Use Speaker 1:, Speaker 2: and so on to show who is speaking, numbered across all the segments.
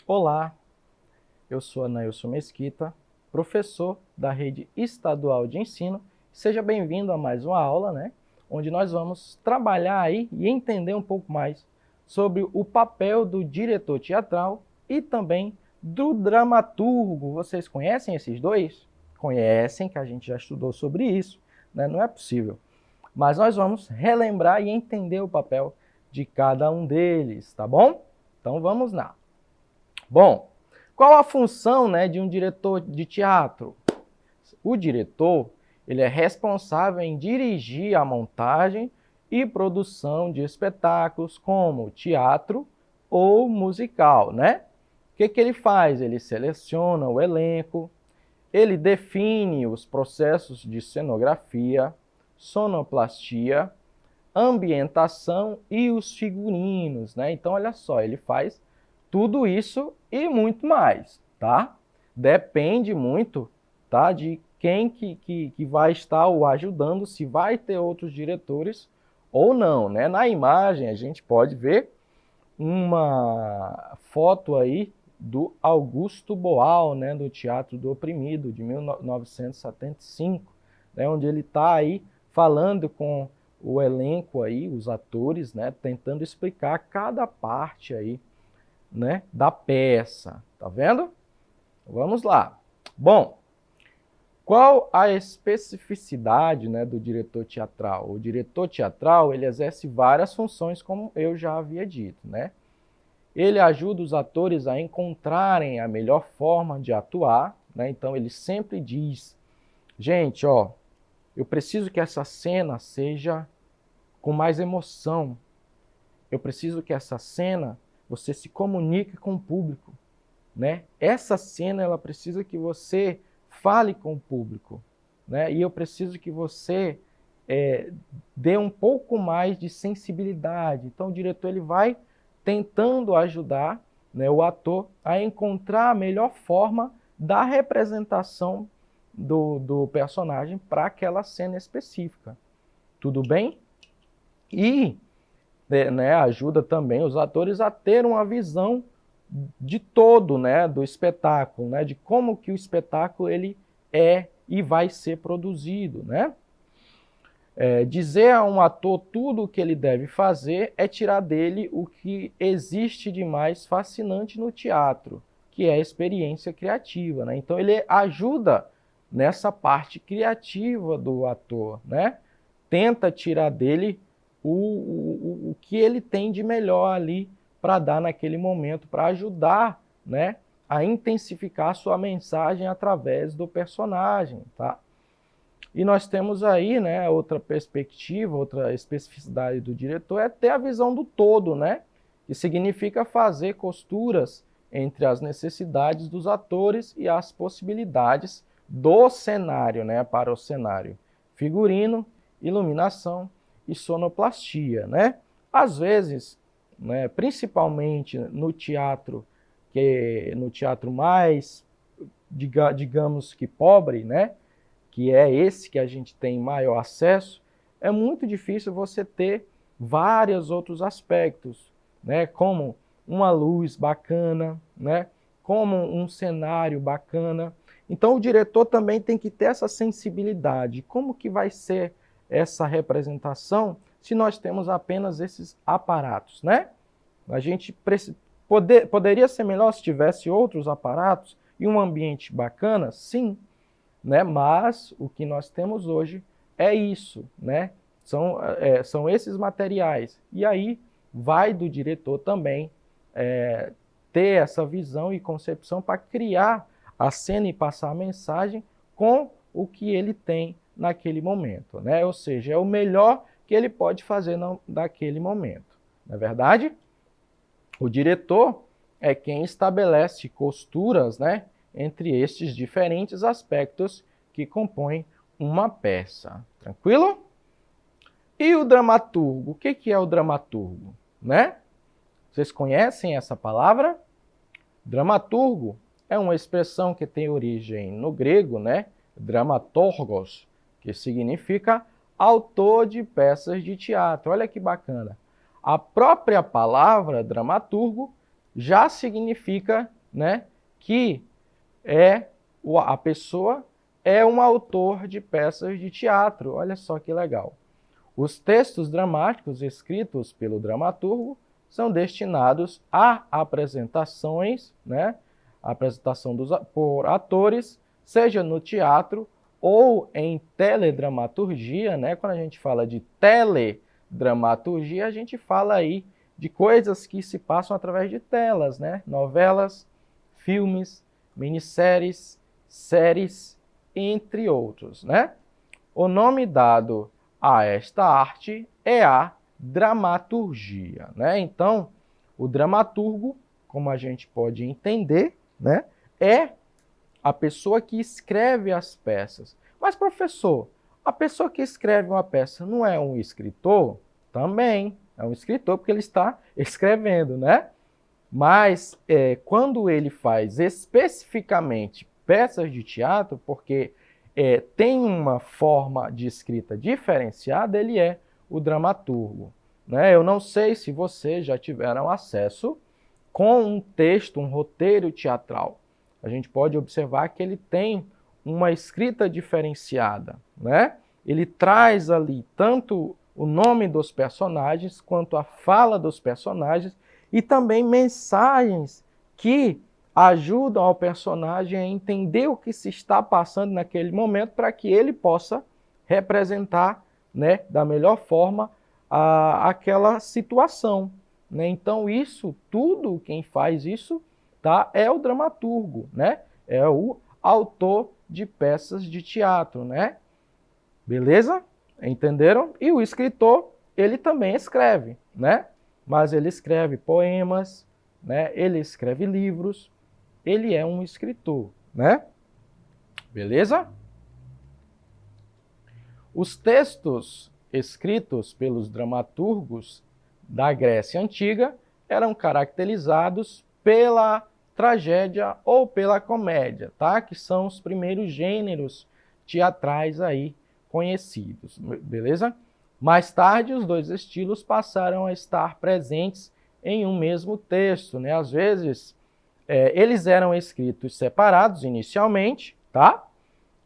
Speaker 1: Olá, eu sou Anailson Mesquita, professor da Rede Estadual de Ensino. Seja bem-vindo a mais uma aula, onde nós vamos trabalhar aí e entender um pouco mais sobre o papel do diretor teatral e também do dramaturgo. Vocês conhecem esses dois? Conhecem, que a gente já estudou sobre isso, né? Não é possível. Mas nós vamos relembrar e entender o papel de cada um deles, tá bom? Então vamos lá. Bom, qual a função, de um diretor de teatro? O diretor, ele é responsável em dirigir a montagem e produção de espetáculos como teatro ou musical, né? O que ele faz? Ele seleciona o elenco, ele define os processos de cenografia, sonoplastia, ambientação e os figurinos, né? Então, olha só, ele faz tudo isso e muito mais, tá? Depende muito, tá, de quem que vai estar o ajudando, se vai ter outros diretores ou não, né? Na imagem a gente pode ver uma foto aí do Augusto Boal, né, do Teatro do Oprimido, de 1975, né, onde ele está aí falando com o elenco aí, os atores, né, tentando explicar cada parte aí, né, da peça. Tá vendo? Vamos lá. Bom, qual a especificidade, né, do diretor teatral? O diretor teatral, ele exerce várias funções, como eu já havia dito, né? Ele ajuda os atores a encontrarem a melhor forma de atuar, né? Então ele sempre diz: gente, ó, eu preciso que essa cena seja com mais emoção. Eu preciso que essa cena você se comunique com o público, né? Essa cena ela precisa que você fale com o público, né? E eu preciso que você dê um pouco mais de sensibilidade. Então o diretor ele vai tentando ajudar, né, o ator a encontrar a melhor forma da representação do personagem para aquela cena específica. Tudo bem? E né, ajuda também os atores a ter uma visão de todo, né, do espetáculo, né, de como que o espetáculo ele é e vai ser produzido, né? Dizer a um ator tudo o que ele deve fazer é tirar dele o que existe de mais fascinante no teatro, que é a experiência criativa, né? Então ele ajuda nessa parte criativa do ator, né? Tenta tirar dele o que ele tem de melhor ali para dar naquele momento, para ajudar, né, a intensificar a sua mensagem através do personagem, tá? E nós temos aí, né, outra perspectiva, outra especificidade do diretor é ter a visão do todo, né? Que significa fazer costuras entre as necessidades dos atores e as possibilidades do cenário, né, para o cenário. Figurino, iluminação e sonoplastia, né? Às vezes, né, principalmente no teatro, que no teatro mais, digamos que pobre, né, que é esse que a gente tem maior acesso, é muito difícil você ter vários outros aspectos, né, como uma luz bacana, né, como um cenário bacana. Então o diretor também tem que ter essa sensibilidade. Como que vai ser essa representação se nós temos apenas esses aparatos, né? A gente poderia ser melhor se tivesse outros aparatos e um ambiente bacana? Sim, né? Mas o que nós temos hoje é isso, né? São esses materiais. E aí vai do diretor também ter essa visão e concepção para criar a cena e passar a mensagem com o que ele tem naquele momento, né? Ou seja, é o melhor que ele pode fazer naquele momento. Não é verdade? O diretor é quem estabelece costuras, né, entre estes diferentes aspectos que compõem uma peça. Tranquilo? E o dramaturgo? O que é o dramaturgo, né? Vocês conhecem essa palavra? Dramaturgo é uma expressão que tem origem no grego, né? Dramaturgos, que significa autor de peças de teatro. Olha que bacana. A própria palavra dramaturgo já significa né, que a pessoa é um autor de peças de teatro. Olha só que legal. Os textos dramáticos escritos pelo dramaturgo são destinados a apresentações, né, apresentação por atores, seja no teatro ou em teledramaturgia, né? Quando a gente fala de teledramaturgia, a gente fala aí de coisas que se passam através de telas, né? Novelas, filmes, minisséries, séries, entre outros, né? O nome dado a esta arte é a dramaturgia, né? Então, o dramaturgo, como a gente pode entender, né, é a pessoa que escreve as peças. Mas, professor, a pessoa que escreve uma peça não é um escritor? Também é um escritor, porque ele está escrevendo, né? Mas quando ele faz especificamente peças de teatro, porque tem uma forma de escrita diferenciada, ele é o dramaturgo, né? Eu não sei se vocês já tiveram acesso com um texto, um roteiro teatral. A gente pode observar que ele tem uma escrita diferenciada, né? Ele traz ali tanto o nome dos personagens quanto a fala dos personagens e também mensagens que ajudam ao personagem a entender o que se está passando naquele momento para que ele possa representar, né, da melhor forma aquela situação, né? Então isso tudo, quem faz isso, tá, é o dramaturgo, né? É o autor de peças de teatro, né? Beleza? Entenderam? E o escritor, ele também escreve, né? Mas ele escreve poemas, né? Ele escreve livros, ele é um escritor, né? Beleza? Os textos escritos pelos dramaturgos da Grécia Antiga eram caracterizados pela tragédia ou pela comédia, tá? Que são os primeiros gêneros teatrais aí conhecidos, beleza? Mais tarde, os dois estilos passaram a estar presentes em um mesmo texto, né? Às vezes, eles eram escritos separados inicialmente, tá?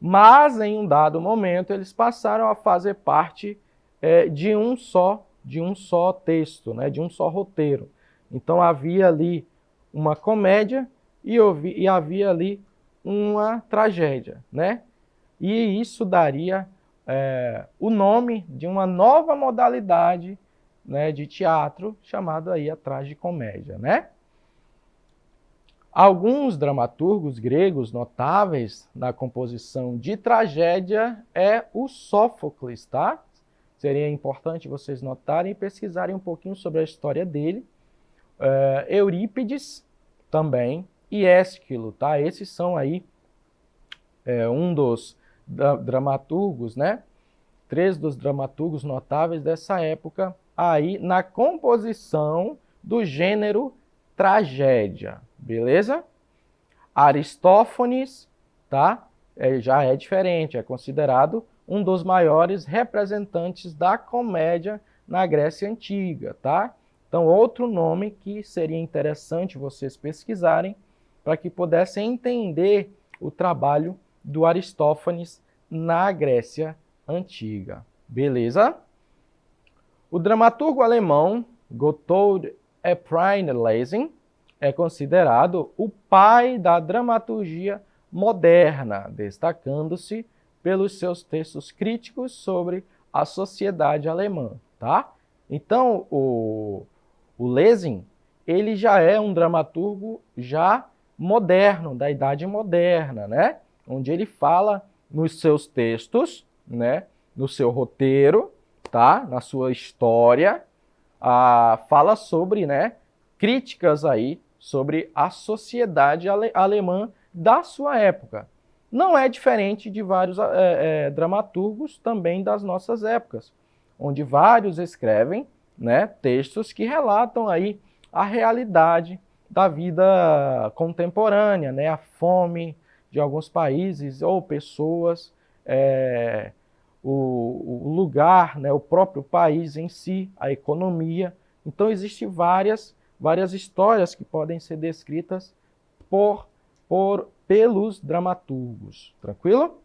Speaker 1: Mas em um dado momento eles passaram a fazer parte de um só texto, né? De um só roteiro. Então havia ali uma comédia e havia ali uma tragédia, né? E isso daria o nome de uma nova modalidade, né, de teatro chamada aí a tragicomédia, né? Alguns dramaturgos gregos notáveis na composição de tragédia é o Sófocles, tá? Seria importante vocês notarem e pesquisarem um pouquinho sobre a história dele. Eurípides também e Ésquilo, tá? Esses são aí um dos dramaturgos, né? 3 dos dramaturgos notáveis dessa época aí na composição do gênero tragédia, beleza? Aristófanes, tá? Já é diferente, é considerado um dos maiores representantes da comédia na Grécia Antiga, tá? Então, outro nome que seria interessante vocês pesquisarem para que pudessem entender o trabalho do Aristófanes na Grécia Antiga, beleza? O dramaturgo alemão Gotthold Ephraim Lessing é considerado o pai da dramaturgia moderna, destacando-se pelos seus textos críticos sobre a sociedade alemã, tá? Então, o Lessing, ele já é um dramaturgo já moderno, da Idade Moderna, né? Onde ele fala nos seus textos, né? No seu roteiro, tá? Na sua história, fala sobre, né, críticas aí sobre a sociedade alemã da sua época. Não é diferente de vários dramaturgos também das nossas épocas, onde vários escrevem, né, textos que relatam aí a realidade da vida contemporânea, né, a fome de alguns países ou pessoas, o lugar, né, o próprio país em si, a economia. Então existem várias histórias que podem ser descritas pelos dramaturgos. Tranquilo?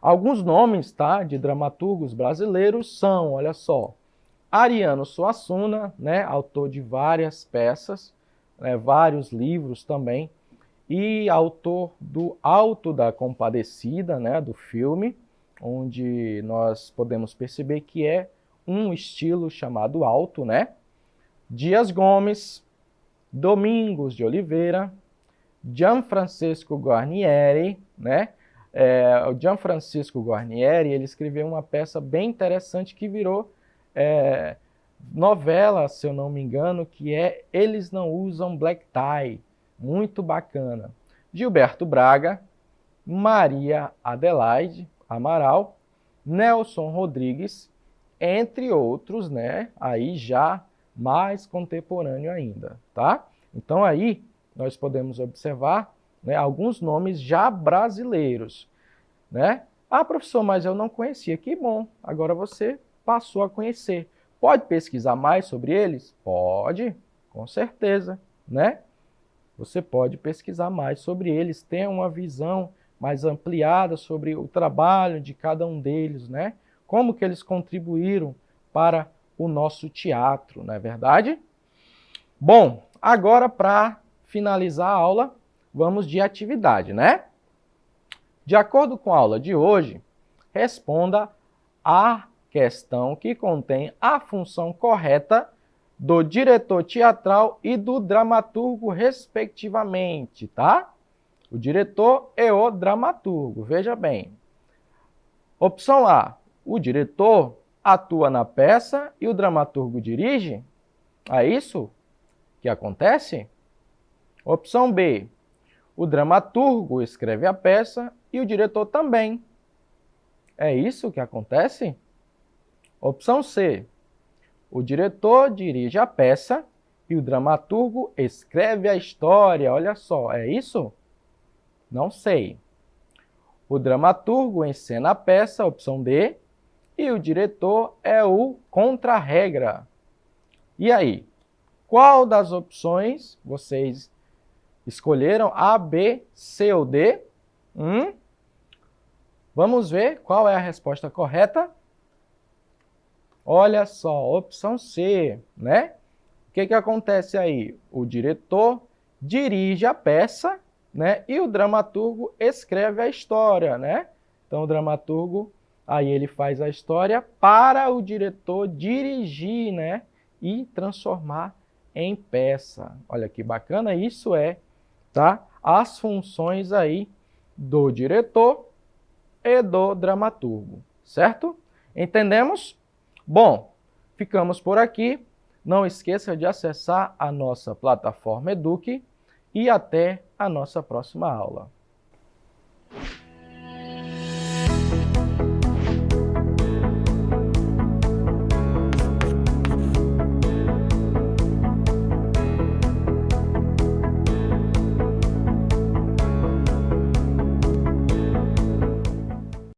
Speaker 1: Alguns nomes, tá, de dramaturgos brasileiros são, olha só, Ariano Suassuna, né, autor de várias peças, né, vários livros também, e autor do Alto da Compadecida, né, do filme, onde nós podemos perceber que é um estilo chamado alto, né? Dias Gomes, Domingos de Oliveira, Gianfrancesco Guarnieri, né? O Gianfrancesco Guarnieri, ele escreveu uma peça bem interessante que virou novela, se eu não me engano, que é Eles Não Usam Black Tie, muito bacana. Gilberto Braga, Maria Adelaide Amaral, Nelson Rodrigues, entre outros, né? Aí já mais contemporâneo ainda, tá? Então aí nós podemos observar, né, alguns nomes já brasileiros, né? Ah, professor, mas eu não conhecia. Que bom, agora você passou a conhecer. Pode pesquisar mais sobre eles? Pode, com certeza, né? Você pode pesquisar mais sobre eles, ter uma visão mais ampliada sobre o trabalho de cada um deles, né? Como que eles contribuíram para o nosso teatro, não é verdade? Bom, agora para finalizar a aula, vamos de atividade, né? De acordo com a aula de hoje, responda a questão que contém a função correta do diretor teatral e do dramaturgo, respectivamente, tá? O diretor e o dramaturgo, veja bem. Opção A, o diretor atua na peça e o dramaturgo dirige? É isso que acontece? Opção B, o dramaturgo escreve a peça e o diretor também. É isso que acontece? Opção C, o diretor dirige a peça e o dramaturgo escreve a história. Olha só, é isso? Não sei. O dramaturgo encena a peça, opção D, e o diretor é o contra-regra. E aí? Qual das opções vocês escolheram? A, B, C ou D? Vamos ver qual é a resposta correta. Olha só, opção C, né? O que acontece aí? O diretor dirige a peça, né? E o dramaturgo escreve a história, né? Então o dramaturgo, aí ele faz a história para o diretor dirigir, né? E transformar em peça. Olha que bacana, isso é, tá? As funções aí do diretor e do dramaturgo, certo? Entendemos? Bom, ficamos por aqui. Não esqueça de acessar a nossa plataforma Eduque e até a nossa próxima aula.